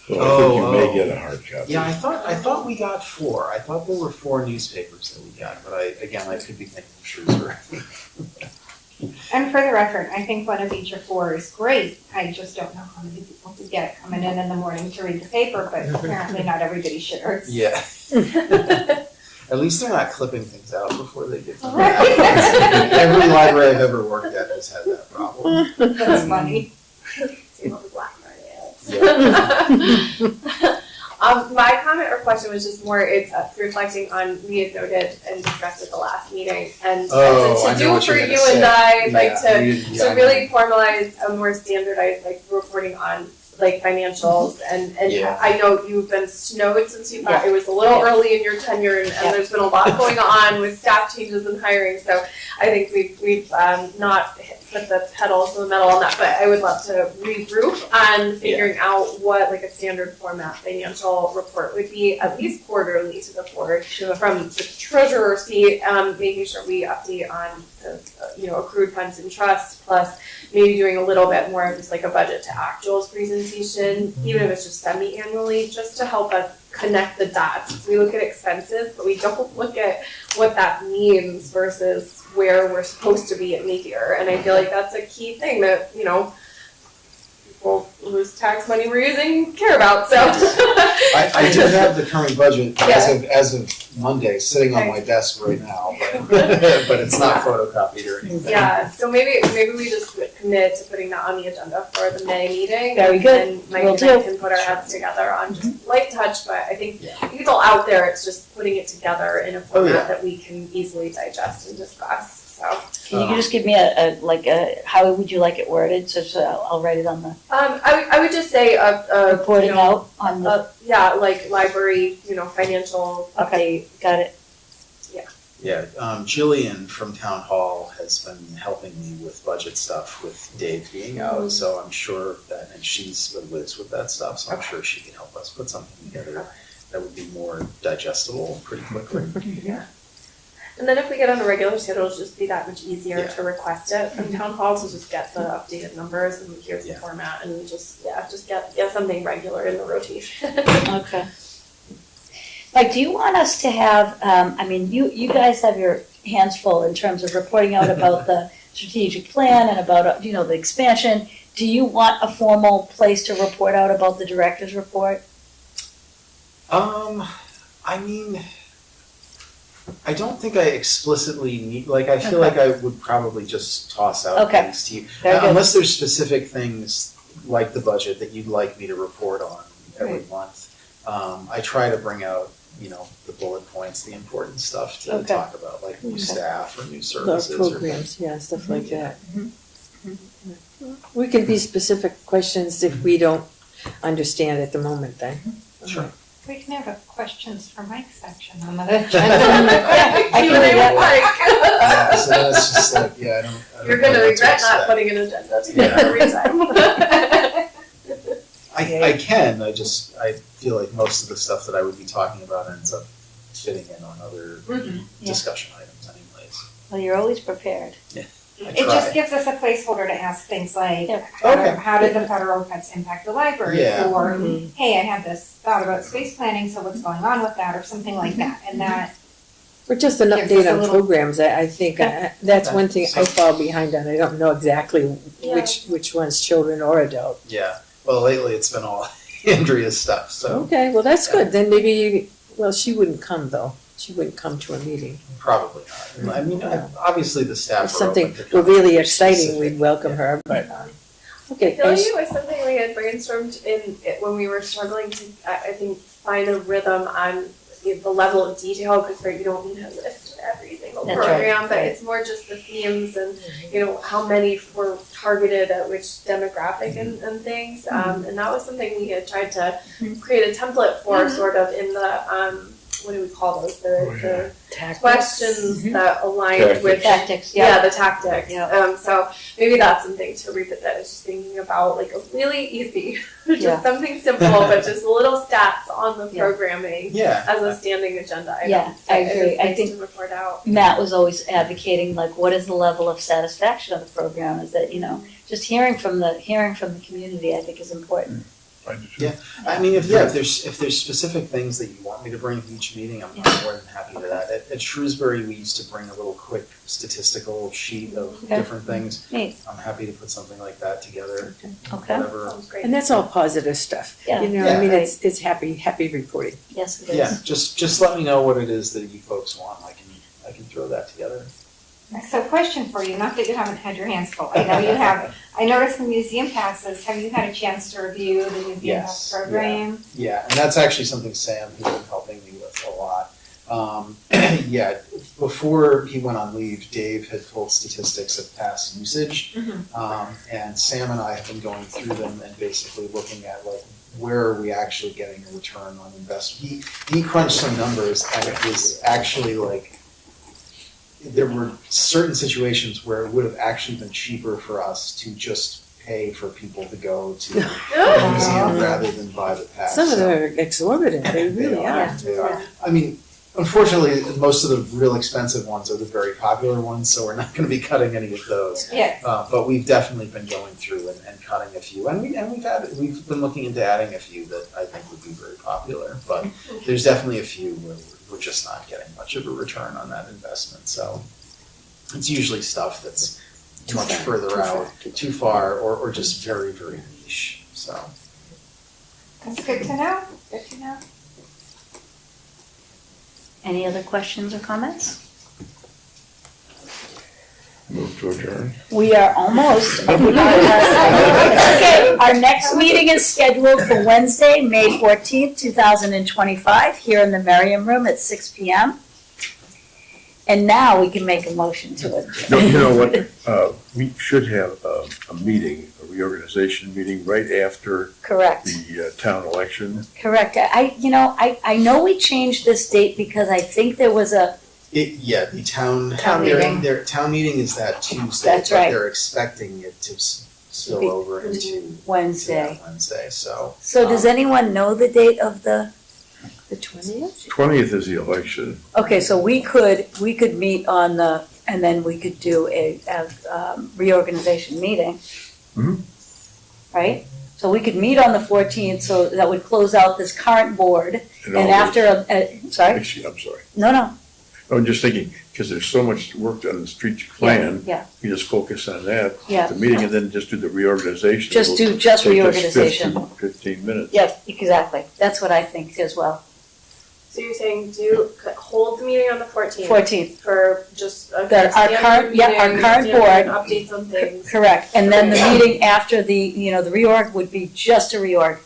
So I think you Oh. may get a hard copy. yeah, I thought we got 4. I thought there were 4 newspapers that we got, but I could be thinking of Shrewsbury. And for the record, I think one of each of 4 is great, I just don't know how many people could get coming in the morning to read the paper, but apparently not everybody shares. Yeah. At least they're not clipping things out before they get to Right. Every library I've ever worked at has had that problem. That's funny. See all the Black Friday ads. Yeah. My comment or question was just more, it's reflecting on, we had noted and discussed at the last meeting, and Oh, I to know do what for you're gonna you say. and I, like Yeah, to really formalize a more standardized, like, reporting on, like, financials, and Yeah. I know you've been snowed since you thought it was a little early in your tenure, and Yeah. there's been a lot going on with staff changes and hiring, so I think we've not put the pedal to the metal on that, but I would love to regroup on figuring out what, like, a standard format financial report would be, at least quarterly to the board. From the treasurer's seat, making sure we update on the, accrued funds and trust, plus maybe doing a little bit more of just like a budget to actuals presentation, even if it's just semi-annually, just to help us connect the dots. We look at expenses, but we don't look at what that means versus where we're supposed to be in the year. And I feel like that's a key thing that, people whose tax money we're using care about, so. I do have the current budget as of Monday sitting on my desk right now, but it's not photocopied or anything. Yeah, so maybe we just commit to putting that on the agenda for the May meeting. Very good. And Mike Will and I do. can put our heads together on just light touch, but I think it's all out there, it's just putting it together in a format that we can easily digest and discuss, so. Can you just give me how would you like it worded, so I'll write it on the I would just say reporting out on the, like library, financial Okay. update. got it? Yeah, Jillian from Town Hall has been helping me with budget stuff with Dave being out, so I'm sure that, and she's with Liz with that stuff, so I'm sure she can help us put something together that would be more digestible pretty quickly. And then if we get on a regular schedule, it'll just be that much easier Yeah. to request it from town hall, to just get the updated numbers and here's the Yeah. format, and just get something regular in the rotation. Okay. Like, do you want us to have, you guys have your hands full in terms of reporting out about the strategic plan and about, the expansion. Do you want a formal place to report out about the director's report? I don't think I explicitly need, I feel like I would probably just toss out Okay. things to you. Very good. Unless there's specific things like the budget that you'd like me to report on every month. I try to bring out, the bullet points, the important stuff to Okay. talk about, like new staff or new The services or programs, yeah, stuff like that. Mm-hmm. We can be specific questions if we don't understand at the moment then. Sure. We can have a questions for Mike section on the agenda. I can do that. Yeah, so that's just I don't You're know gonna what to regret not expect. putting an agenda together every time. I can, I feel like most of the stuff that I would be talking about ends up fitting in on other Yeah. discussion items anyways. Well, you're always prepared. I It just try. gives us a placeholder to ask things like, Yeah. Okay. how did the federal cuts impact the library? Yeah. Or, hey, I had this thought about space planning, so what's going on with that, or something like that, and that, Or just an Gives us update a on little- programs, I think, that's Okay. one thing I So- fall behind on, I don't know exactly Yeah. which one's children or adult. Yeah, well, lately it's been all Andrea's stuff, so. Okay, well, that's Yeah. good, then maybe, well, she wouldn't come though. She wouldn't come to a meeting. Probably not. I mean, obviously the staff If are something open to were coming really for exciting, specific- we'd welcome her, but, okay. Affiliate was something we had brainstormed in it when we were struggling to, I think, find a rhythm on the level of detail, because you don't need to list every single That's right, program, but right. it's more just the themes and, how many were targeted at which demographic and things. And that was something we had tried to create a template for, sort of in the, what do we call those? The questions that aligned with Tactics, the tactics. Yeah. So maybe that's something to revisit. I was just thinking about like a really easy, just Yeah. something simple, but just little stats on the Yeah. programming Yeah. as a standing agenda item. Yeah, I It is agree. I nice think to report out. Matt was always advocating, like, what is the level of satisfaction of the program? Is that, just hearing from the community, I think is important. I do too. Yeah. I mean, if there's specific things that you want me to bring to each meeting, I'm more than happy to that. At Shrewsbury, we used to bring a little quick statistical sheet of Okay. different things. Neat, I'm happy to put something like that together. okay, Whatever. Sounds great. And that's all positive stuff. Yeah. I Yeah. mean, it's happy reporting. yes, it is. Yeah, just let me know what it is that you folks want. I can throw that together. So question for you, not that you haven't had your hands full, I know you have. I noticed the museum passes, have you had a chance to review the museum pass Yes, program? Yeah, and that's actually something Sam has been helping me with a lot. Yeah, before he went on leave, Dave had pulled statistics of past usage. And Sam and I have been going through them and basically looking at like, where are we actually getting a return on investment? He crunched some numbers and it was actually like, there were certain situations where it would have actually been cheaper for us to just pay for people to go to the museum rather than buy the pass. Some of So- them are exorbitant, they really are. They are. I mean, unfortunately, most of the real expensive ones are the very popular ones, so we're not gonna be cutting any of those. Yeah. But we've definitely been going through and cutting a few, and we've been looking into adding a few that I think would be very popular, but there's definitely a few where we're just not getting much of a return on that investment, so it's usually stuff that's much further out, too far, or just very, very niche, so. That's good to know, good to know. Any other questions or comments? Move to adjourn. We are almost. Okay, our next meeting is scheduled for Wednesday, May 14th, 2025, here in the Merriam Room at 6 p.m. And now we can make a motion to adjourn. No, you know what, we should have a meeting, a reorganization meeting right after Correct, the town election. correct. I know we changed this date because I think there was a, The town. Town their- meeting. Their town meeting is that Tuesday, That's but right. they're expecting it to spill Be- over into Wednesday. Wednesday, so. So does anyone know the date of the? The 20th? 20th is the election. Okay, so we could meet on the, and then we could do a reorganization meeting. Mhm. Right? So we could meet on the 14th, so that would close out this current board, and all after, sorry? Actually, I'm sorry. No, I'm just thinking, because there's so much work on the strategic plan, yeah, you just focus on that, yeah. the meeting, and then just do the reorganization. Just It'll do just take us reorganization. 15 minutes. Yep, exactly. That's what I think as well. So you're saying hold the meeting on the 14th 14th, for just a Our standard current- yeah, our meeting, current standard board. updates on things correct. And then the meeting after the reorg would be just a reorg.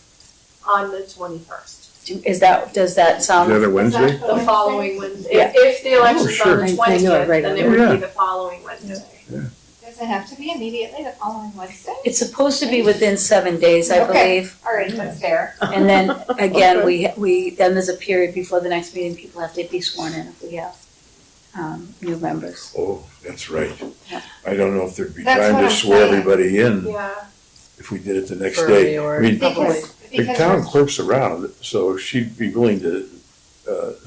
on the 21st. Does that Is sound? that a Wednesday? The following Wednesday. Yeah. If the election's Oh, sure. on the I know, 20th, right, then I it know. would Yeah. be the following Wednesday. Does it have to be immediately the following Wednesday? It's supposed to be within 7 days, I Okay. believe. All right, that's fair. And then again, then there's a period before the next meeting, people have to be sworn in if we have new members. Oh, that's right. Yeah. I don't know if there'd be That's time what to I'm swear saying. everybody in Yeah. if we did it the next For day. reorg. I mean, Because, the because town we're- clerk's around, so she'd be willing to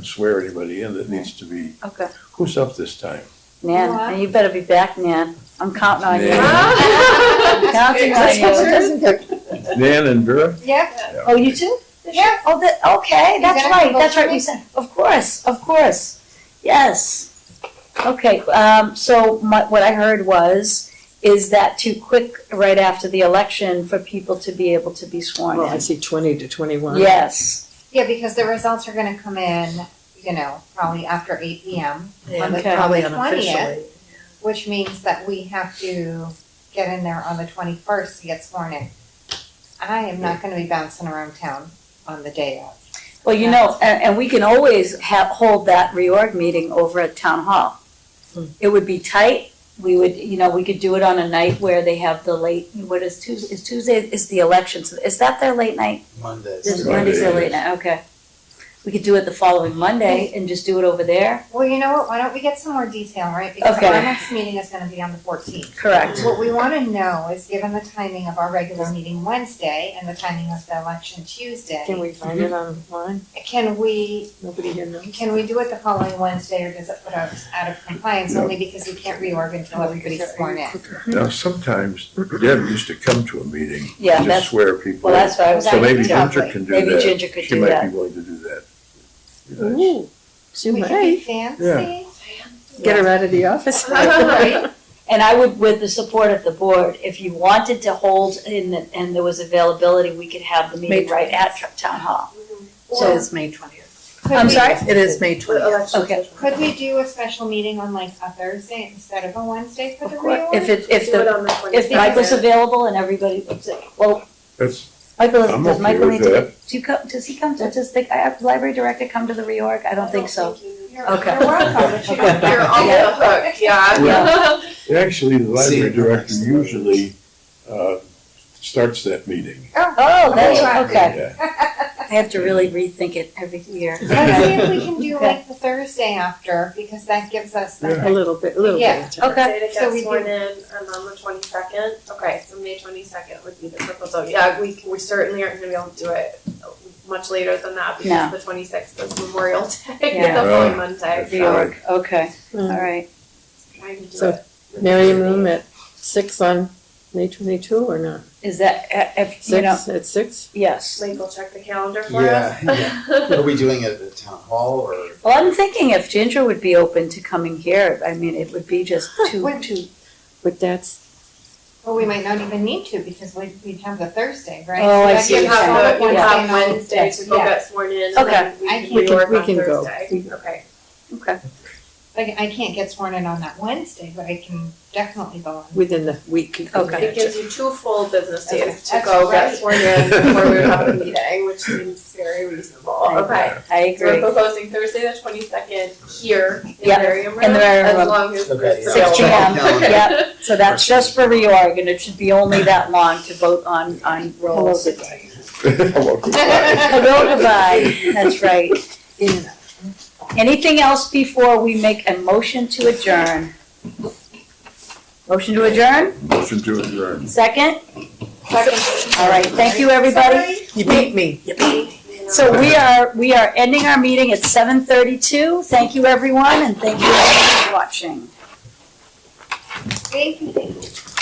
swear anybody in that needs to be, Okay. who's up this time? Nan, What? and you better be back, Nan. I'm counting on you. Nan. I'm counting on you. Nan and Vera? Yep, Yeah. Oh, you too? Yeah. Oh, okay, You that's gonna right, vote that's for right, me? we said, of course, yes. Okay, so what I heard is that too quick right after the election for people to be able to be sworn Well, I in? see 20 to 21. Yes, yeah, because the results are gonna come in, probably after 8 PM, And Okay. probably 20th. unofficially. which means that we have to get in there on the 21st to get sworn in. I am not gonna be bouncing around town on the day of. Well, and we can always hold that reorg meeting over at Town Hall. It would be tight. We would, we could do it on a night where they have the late, what is Tuesday is the election, so is that their late night? Mondays. Monday's their late night, okay. We could do it the following Monday and just do it over there. Well, you know what, why don't we get some more detail, right? Because Okay. our next meeting is gonna be on the 14th. Correct. What we wanna know is, given the timing of our regular meeting Wednesday and the timing of the election Tuesday, Can we find it online? can we Nobody here knows. Can we do it the following Wednesday, or does it put us out of compliance, only because we can't reorg until everybody's sworn in? Now, sometimes Deb used to come to a meeting, Yeah, and that's, just swear people well, in. that's what I was So maybe thinking. Ginger can do Maybe that. Ginger could She do might that. be willing to do that. Be nice. Ooh, she We could be might. fancy. Get her out of the office. Right. And I would, with the support of the board, if you wanted to hold and there was availability, we could have the meeting May right at Town Hall. So it's May 20th. Could I'm we- sorry? It is May 20th. Okay. Could we do a special meeting on like a Thursday instead of a Wednesday for the Of course, reorg? if Mike was available and everybody, well, That's, Michael, I'm does okay Michael with need to, that. does he come, does the library director come to the reorg? I don't think so. You're Okay. you're welcome, but you don't You're on have the hook, yeah. actually, the See library you director next. usually starts that meeting. Oh, that's, okay. Yeah. I have to really rethink it every year. Let's see if we can do Okay. like the Thursday after, because that gives us Yeah. the A little bit, a little Yeah. bit. Okay. Day to So we get sworn do- in, and on the 22nd, okay, so May 22nd would be the proposal. Yeah, we certainly aren't gonna be able to do it much later than that, No. because the 26th is Memorial Day, Yeah. the following Monday. so Reorg, okay, all Mm. right. trying to do So- it. Miriam Room at 6 on May 22 or not? Is that, if, you know, 6 at 6? yes. Michael, check the calendar for Yeah, us. Are we doing it at the town hall or? Well, I'm thinking if Ginger would be open to coming here, I mean, it would be just When- too, But that's, well, we might not even need to, because we'd have the Thursday, right? Oh, So I that see gives You what us you're all have, of you Wednesday have and all- Wednesday to go yeah. get sworn in, and Okay. then we I can can- reorg we on can go. Thursday. We- Okay. okay. Like, I can't get sworn in on that Wednesday, but I can definitely go on. within the week. you can Okay. It gives you 2 full business Okay, days to that's go right. get sworn in before we would have a meeting, which seems very reasonable. Okay. I So we're agree. proposing Thursday the 22nd here in Yep, Miriam Room. in the Miriam Room. As long as Okay, it's yeah. 6 available. p.m. Yep, so that's just for reorg, and it should be only that long to vote on Hello, roles. goodbye. Hello, goodbye. Hello, goodbye, that's right. In. Anything else before we make a motion to adjourn? Motion to adjourn, Motion to adjourn. second? Second. All right, thank you, everybody. You beat me. So we are ending our meeting at 7:32. Thank you, everyone, and thank you all for watching. Thank you.